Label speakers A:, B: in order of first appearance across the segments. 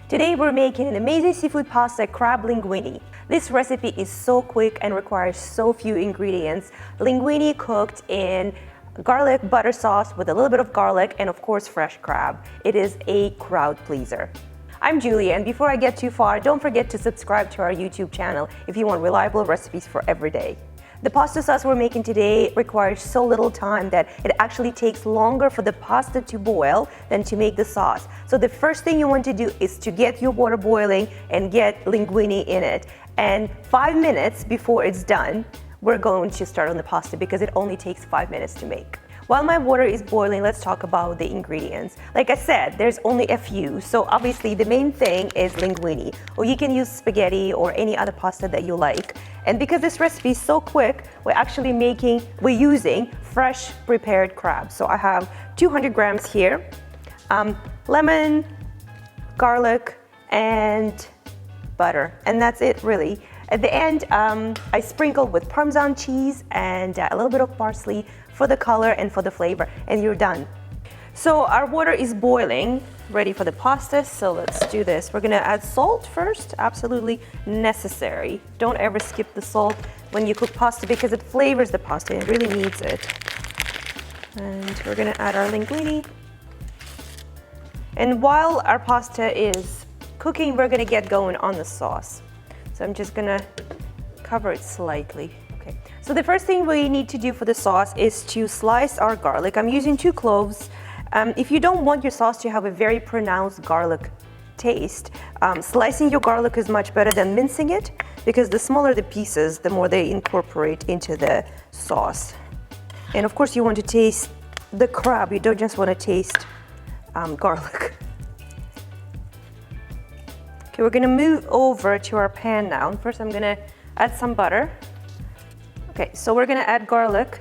A: Today we're making an amazing seafood pasta crab linguine. This recipe is so quick and requires so few ingredients. Linguine cooked in garlic butter sauce with a little bit of garlic and of course fresh crab. It is a crowd pleaser. I'm Julia, and before I get too far, don't forget to subscribe to our YouTube channel if you want reliable recipes for every day. The pasta sauce we're making today requires so little time that it actually takes longer for the pasta to boil than to make the sauce. So the first thing you want to do is to get your water boiling and get linguine in it. And 5 minutes before it's done, we're going to start on the pasta because it only takes 5 minutes to make. While my water is boiling, let's talk about the ingredients. Like I said, there's only a few, so obviously the main thing is linguine, or you can use spaghetti or any other pasta that you like. And because this recipe is so quick, we're using fresh prepared crab. So I have 200 grams here, lemon, garlic, and butter, and that's it really. At the end, I sprinkled with Parmesan cheese and a little bit of parsley for the color and for the flavor, and you're done. So our water is boiling, ready for the pasta, so let's do this. We're gonna add salt first, absolutely necessary. Don't ever skip the salt when you cook pasta because it flavors the pasta, it really needs it. And we're gonna add our linguine. And while our pasta is cooking, we're gonna get going on the sauce. So I'm just gonna cover it slightly. Okay. So the first thing we need to do for the sauce is to slice our garlic. I'm using 2 cloves. If you don't want your sauce to have a very pronounced garlic taste, slicing your garlic is much better than mincing it because the smaller the pieces, the more they incorporate into the sauce. And of course you want to taste the crab, you don't just want to taste garlic. Okay, we're gonna move over to our pan now. First I'm gonna add some butter. Okay, so we're gonna add garlic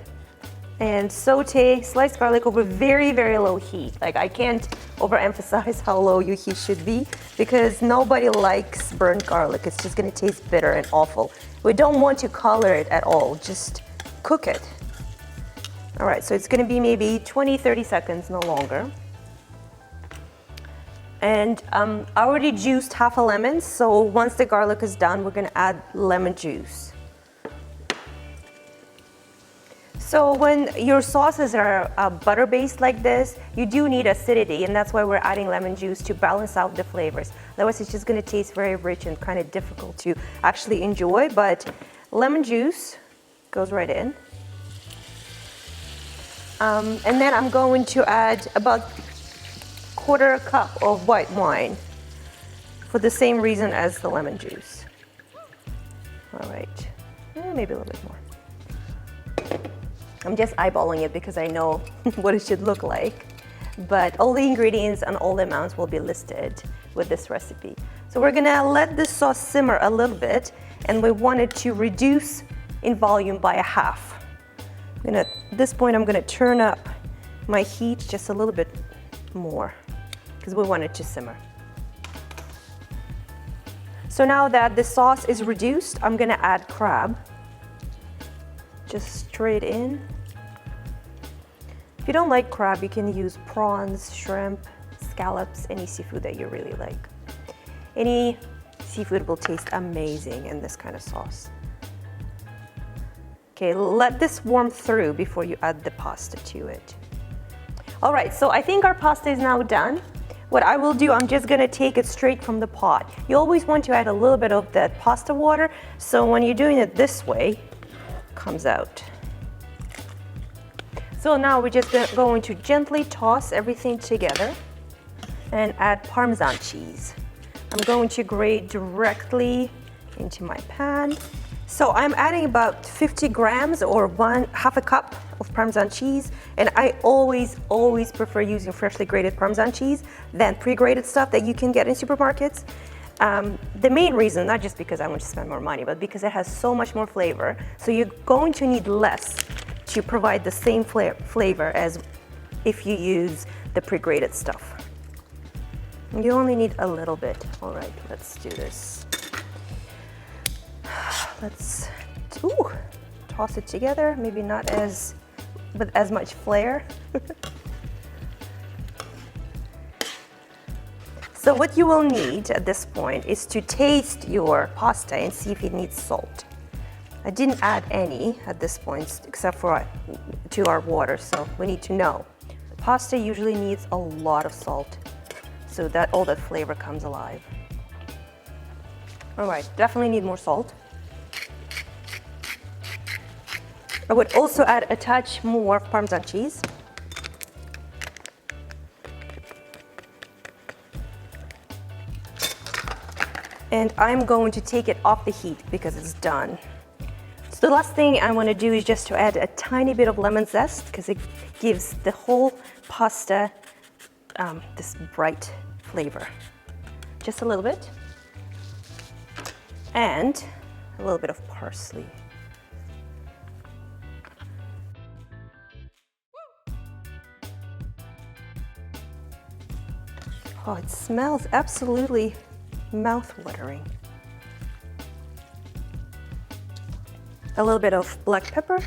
A: and saute sliced garlic over very, very low heat. Like I can't overemphasize how low your heat should be because nobody likes burnt garlic. It's just gonna taste bitter and awful. We don't want to color it at all, just cook it. All right, so it's gonna be maybe 20-30 seconds, no longer. And I already juiced half a lemon, so once the garlic is done, we're gonna add lemon juice. So when your sauces are butter-based like this, you do need acidity, and that's why we're adding lemon juice to balance out the flavors. Otherwise, it's just gonna taste very rich and kind of difficult to actually enjoy, but lemon juice goes right in. And then I'm going to add about 1/4 cup of white wine for the same reason as the lemon juice. All right, maybe a little bit more. I'm just eyeballing it because I know what it should look like, but all the ingredients and all the amounts will be listed with this recipe. So we're gonna let this sauce simmer a little bit, and we want it to reduce in volume by 1/2. At this point, I'm gonna turn up my heat just a little bit more because we want it to simmer. So now that the sauce is reduced, I'm gonna add crab. Just straight in. If you don't like crab, you can use prawns, shrimp, scallops, any seafood that you really like. Any seafood will taste amazing in this kind of sauce. Okay, let this warm through before you add the pasta to it. All right, so I think our pasta is now done. What I will do, I'm just gonna take it straight from the pot. You always want to add a little bit of that pasta water, so when you're doing it this way, it comes out. So now we're just going to gently toss everything together and add Parmesan cheese. I'm going to grate directly into my pan. So I'm adding about 50 grams or 1/2 cup of Parmesan cheese, and I always prefer using freshly grated Parmesan cheese than pre-grated stuff that you can get in supermarkets. The main reason, not just because I want to spend more money, but because it has so much more flavor, so you're going to need less to provide the same flavor as if you use the pre-grated stuff. You only need a little bit. All right, let's do this. Let's toss it together, maybe not with as much flair. So what you will need at this point is to taste your pasta and see if it needs salt. I didn't add any at this point except for to our water, so we need to know. Pasta usually needs a lot of salt so that all that flavor comes alive. All right, definitely need more salt. I would also add a touch more Parmesan cheese. And I'm going to take it off the heat because it's done. So the last thing I want to do is just to add a tiny bit of lemon zest because it gives the whole pasta this bright flavor. Just a little bit. And a little bit of parsley. Oh, it smells absolutely mouth-watering. A little bit of black pepper.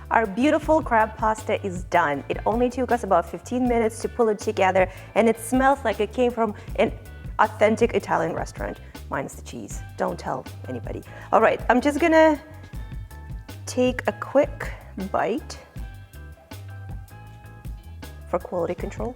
A: Our beautiful crab pasta is done. It only took us about 15 minutes to pull it together, and it smells like it came from an authentic Italian restaurant, minus the cheese. Don't tell anybody. All right, I'm just gonna take a quick bite for quality control.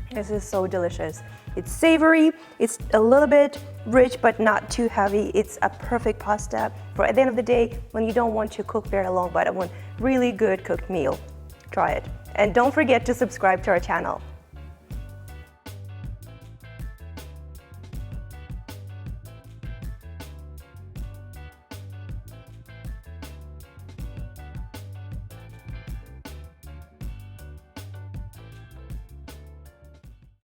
A: This is so delicious. It's savory, it's a little bit rich but not too heavy. It's a perfect pasta for at the end of the day when you don't want to cook very long but want really good cooked meal. Try it. And don't forget to subscribe to our channel.